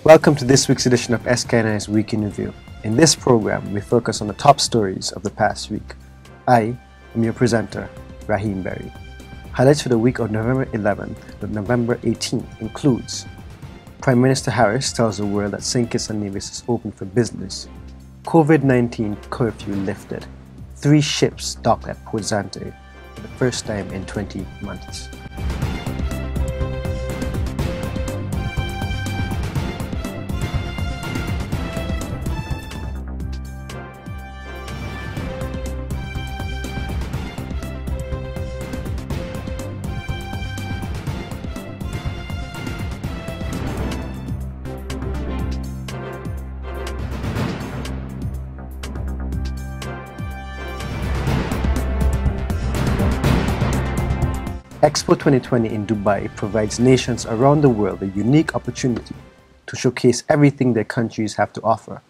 Welcome to this week's edition of SKNI's Week in Review. In this program, we focus on the top stories of the past week. I am your presenter, Raheem Berry. Highlights for the week of November 11 to November 18 includes Prime Minister Harris tells the world that St. Kitts and Nevis is open for business. COVID-19 curfew lifted. 3 ships docked at Port Zante for the first time in 20 months. Expo 2020 in Dubai provides nations around the world a unique opportunity to showcase everything their countries have to offer.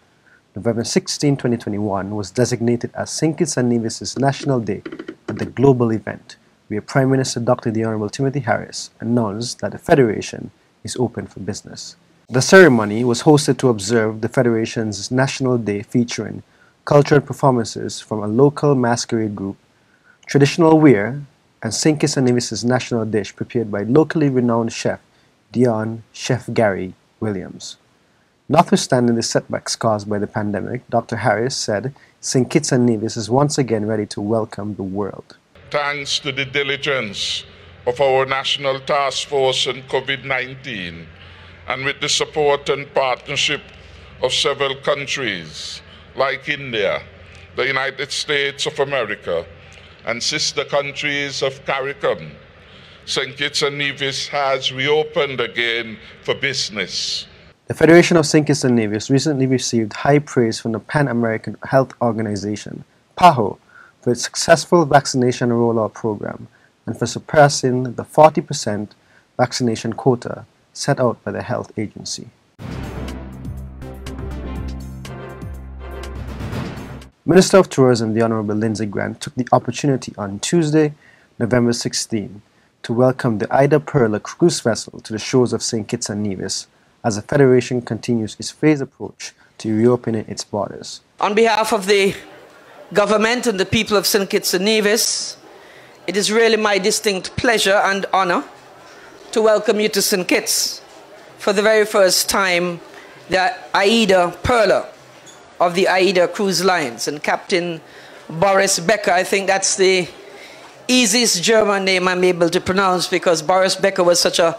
November 16, 2021 was designated as St. Kitts and Nevis' National Day at the global event, where Prime Minister Dr. The Honorable Timothy Harris announced that the Federation is open for business. The ceremony was hosted to observe the Federation's National Day, featuring cultural performances from a local masquerade group, traditional wear, and St. Kitts and Nevis' national dish prepared by locally renowned chef Chef Gary Williams. Notwithstanding the setbacks caused by the pandemic, Dr. Harris said St. Kitts and Nevis is once again ready to welcome the world. Thanks to the diligence of our National Task Force on COVID-19 and with the support and partnership of several countries like India, the United States of America, and sister countries of CARICOM, St. Kitts and Nevis has reopened again for business. The Federation of St. Kitts and Nevis recently received high praise from the Pan-American Health Organization, PAHO, for its successful vaccination rollout program and for surpassing the 40% vaccination quota set out by the health agency. Minister of Tourism, the Honorable Lindsay Grant, took the opportunity on Tuesday, November 16, to welcome the AIDA cruise vessel to the shores of St. Kitts and Nevis as the Federation continues its phased approach to reopening its borders. On behalf of the government and the people of St. Kitts and Nevis, it is really my distinct pleasure and honor to welcome you to St. Kitts for the very first time, the AIDA of the AIDA Cruise Lines, and Captain Boris Becker. I think that's the easiest German name I'm able to pronounce because Boris Becker was such a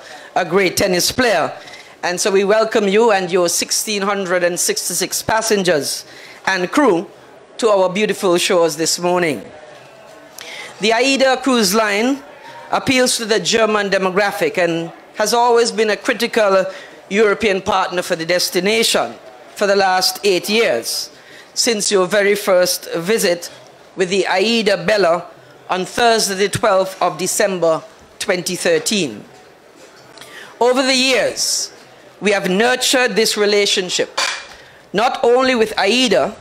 great tennis player. And so we welcome you and your 1,666 passengers and crew to our beautiful shores this morning. The AIDA Cruise Line appeals to the German demographic and has always been a critical European partner for the destination for the last 8 years, since your very first visit with the AIDA Bella on Thursday the 12th of December 2013. Over the years, we have nurtured this relationship, not only with AIDA,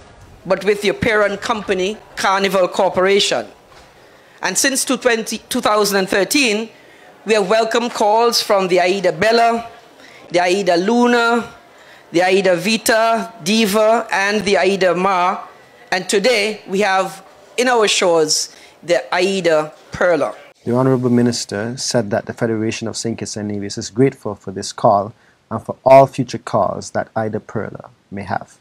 but with your parent company, Carnival Corporation. And since 2013, we have welcomed calls from the AIDA Bella, the AIDA Luna, the AIDA Vita, Diva, and the AIDA Mar. And today we have in our shores the AIDA Perla. The Honorable Minister said that the Federation of St. Kitts and Nevis is grateful for this call and for all future calls that AIDA Perla may have.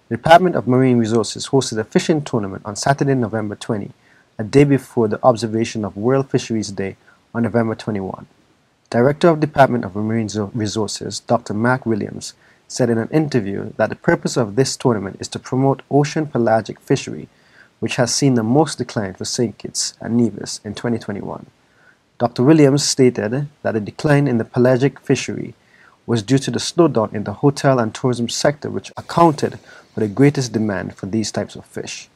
The Department of Marine Resources hosted a fishing tournament on Saturday, November 20, a day before the observation of World Fisheries Day on November 21. Director of Department of Marine Resources, Dr. Mark Williams, said in an interview that the purpose of this tournament is to promote ocean pelagic fishery, which has seen the most decline for St. Kitts and Nevis in 2021. Dr. Williams stated that the decline in the pelagic fishery was due to the slowdown in the hotel and tourism sector, which accounted for the greatest demand for these types of fish.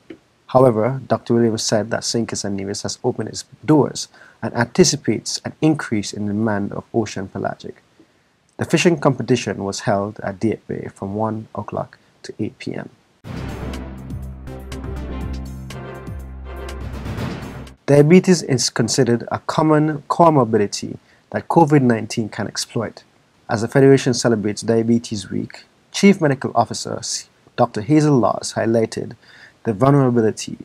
However, Dr. Williams said that St. Kitts and Nevis has opened its doors and anticipates an increase in demand of ocean pelagic. The fishing competition was held at Date Bay from 1 o'clock to 8 p.m. Diabetes is considered a common comorbidity that COVID-19 can exploit. As the Federation celebrates Diabetes Week, Chief Medical Officer Dr. Hazel Laws highlighted the vulnerability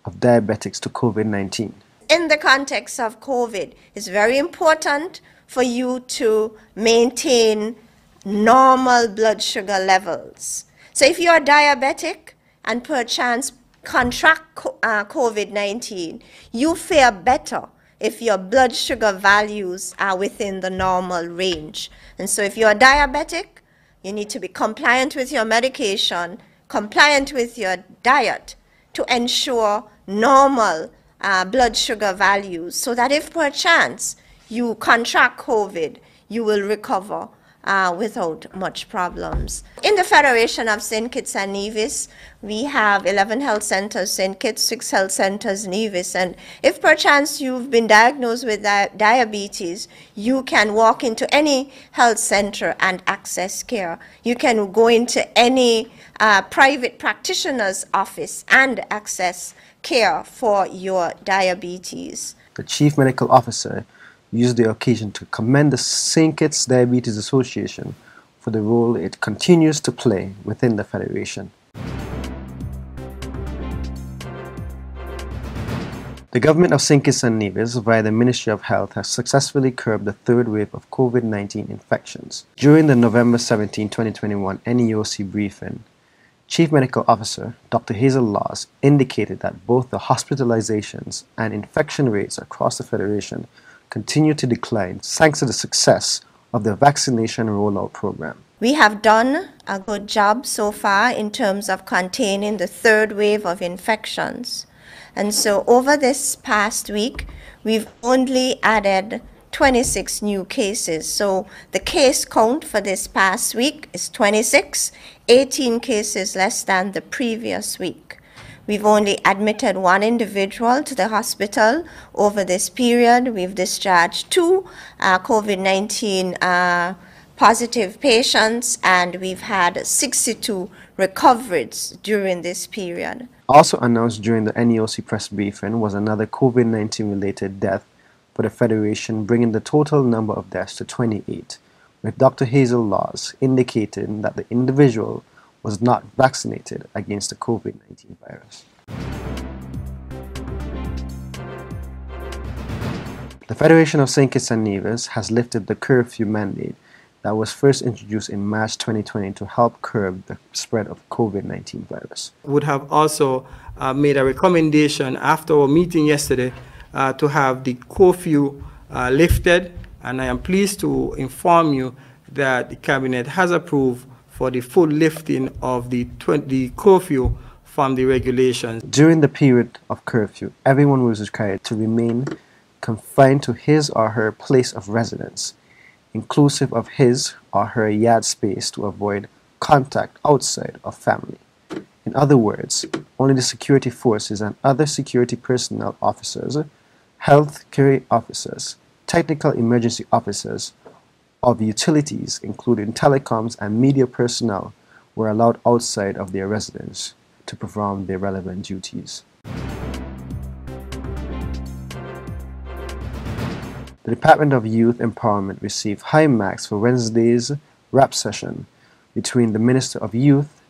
of diabetics to COVID-19. In the context of COVID, it's very important for you to maintain normal blood sugar levels. So if you are diabetic and perchance contract COVID-19, you fare better if your blood sugar values are within the normal range. And so if you are diabetic, you need to be compliant with your medication, compliant with your diet to ensure normal blood sugar values, so that if perchance you contract COVID, you will recover without much problems. In the Federation of St. Kitts and Nevis, we have 11 health centers, St. Kitts, 6 health centers, Nevis, and if perchance you've been diagnosed with diabetes, you can walk into any health center and access care. You can go into any private practitioner's office and access care for your diabetes. The Chief Medical Officer used the occasion to commend the St. Kitts Diabetes Association for the role it continues to play within the Federation. The government of St. Kitts and Nevis, via the Ministry of Health, has successfully curbed the third wave of COVID-19 infections. During the November 17, 2021 NEOC briefing, Chief Medical Officer Dr. Hazel Laws indicated that both the hospitalizations and infection rates across the Federation continue to decline thanks to the success of the vaccination rollout program. We have done a good job so far in terms of containing the third wave of infections. And so over this past week, we've only added 26 new cases. So the case count for this past week is 26, 18 cases less than the previous week. We've only admitted 1 individual to the hospital over this period. We've discharged 2 COVID-19 positive patients, and we've had 62 recoveries during this period. Also announced during the NEOC press briefing was another COVID-19 related death for the Federation, bringing the total number of deaths to 28, with Dr. Hazel Laws indicating that the individual was not vaccinated against the COVID-19 virus. The Federation of St. Kitts and Nevis has lifted the curfew mandate that was first introduced in March 2020 to help curb the spread of COVID-19 virus. Would have also made a recommendation after our meeting yesterday to have the curfew lifted, and I am pleased to inform you that the Cabinet has approved for the full lifting of the curfew from the regulations. During the period of curfew, everyone was required to remain confined to his or her place of residence, inclusive of his or her yard space, to avoid contact outside of family. In other words, only the security forces and other security personnel officers, health care officers, technical emergency officers of utilities, including telecoms and media personnel, were allowed outside of their residence to perform their relevant duties. The Department of Youth Empowerment received high marks for Wednesday's rap session between the Minister of Youth,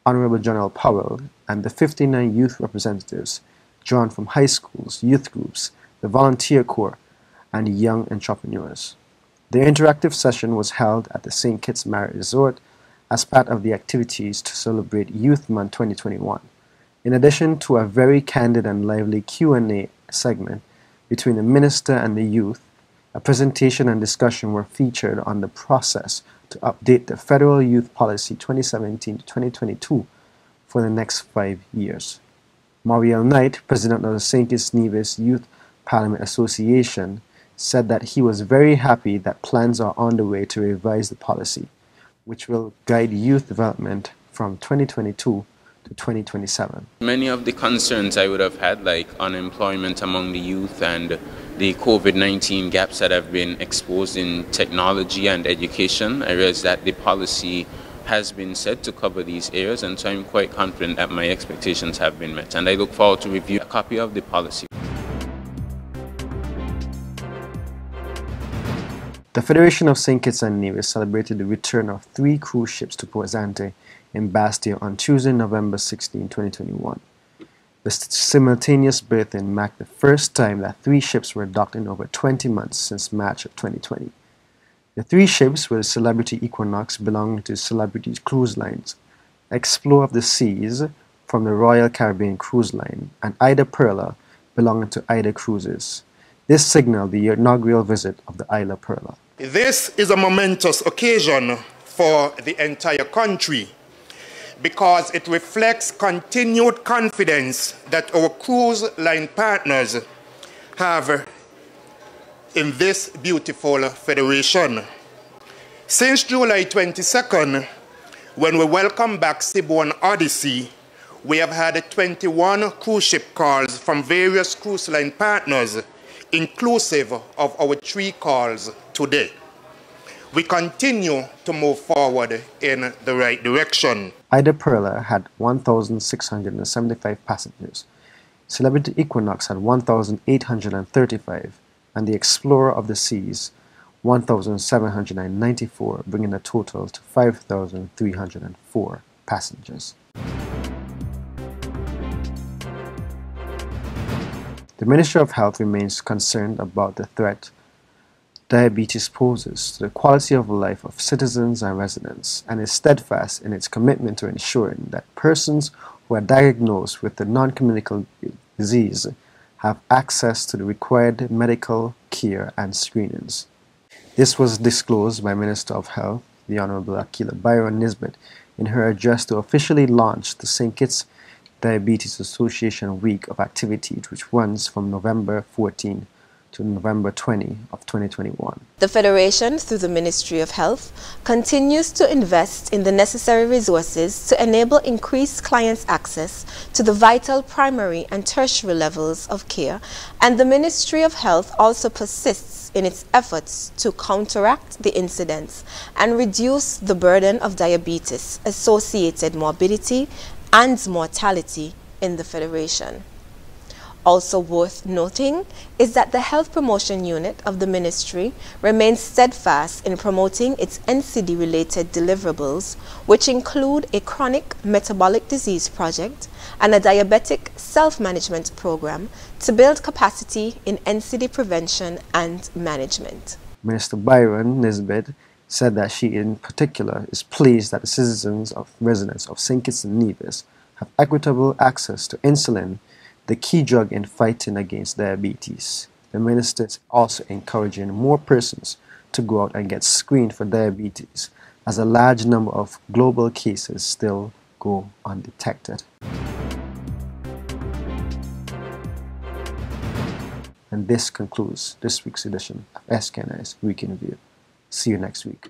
Honorable General Powell, and the 59 youth representatives drawn from high schools, youth groups, the volunteer corps, and young entrepreneurs. The interactive session was held at the St. Kitts Marriott Resort as part of the activities to celebrate Youth Month 2021. In addition to a very candid and lively Q&A segment between the minister and the youth, a presentation and discussion were featured on the process to update the Federal Youth Policy 2017 to 2022 for the next 5 years. Mauriel Knight, president of the St. Kitts Nevis Youth Parliament Association, said that he was very happy that plans are on the way to revise the policy, which will guide youth development from 2022 to 2027. Many of the concerns I would have had, like unemployment among the youth and the COVID-19 gaps that have been exposed in technology and education, I realize that the policy has been set to cover these areas, and so I'm quite confident that my expectations have been met, and I look forward to review a copy of the policy. The Federation of St. Kitts and Nevis celebrated the return of 3 cruise ships to Port Zante in Bastia on Tuesday, November 16, 2021. The simultaneous berthing marked the first time that 3 ships were docked in over 20 months since March of 2020. The 3 ships were the Celebrity Equinox belonging to Celebrity Cruise Lines, Explorer of the Seas from the Royal Caribbean Cruise Line, and AIDA Perla belonging to AIDA Cruises. This signaled the inaugural visit of the AIDA Perla. This is a momentous occasion for the entire country because it reflects continued confidence that our cruise line partners have in this beautiful federation. Since July 22nd, when we welcome back Seabourn Odyssey, we have had 21 cruise ship calls from various cruise line partners, inclusive of our 3 calls today. We continue to move forward in the right direction. AIDA Perla had 1,675 passengers. Celebrity Equinox had 1,835, and the Explorer of the Seas 1,794, bringing the total to 5,304 passengers. The Ministry of Health remains concerned about the threat diabetes poses to the quality of life of citizens and residents, and is steadfast in its commitment to ensuring that persons who are diagnosed with the non-communicable disease have access to the required medical care and screenings. This was disclosed by Minister of Health, the Honorable Akila Byron Nisbet, in her address to officially launch the St. Kitts Diabetes Association Week of Activities, which runs from November 14 to November 20 of 2021. The Federation, through the Ministry of Health, continues to invest in the necessary resources to enable increased clients' access to the vital primary and tertiary levels of care, and the Ministry of Health also persists in its efforts to counteract the incidence and reduce the burden of diabetes, associated morbidity, and mortality in the Federation. Also worth noting is that the Health Promotion Unit of the Ministry remains steadfast in promoting its NCD-related deliverables, which include a chronic metabolic disease project and a diabetic self-management program to build capacity in NCD prevention and management. Minister Byron Nisbet said that she in particular is pleased that the citizens of residents of St. Kitts and Nevis have equitable access to insulin, the key drug in fighting against diabetes. The minister is also encouraging more persons to go out and get screened for diabetes, as a large number of global cases still go undetected. And this concludes this week's edition of SKNI's Week in Review. See you next week.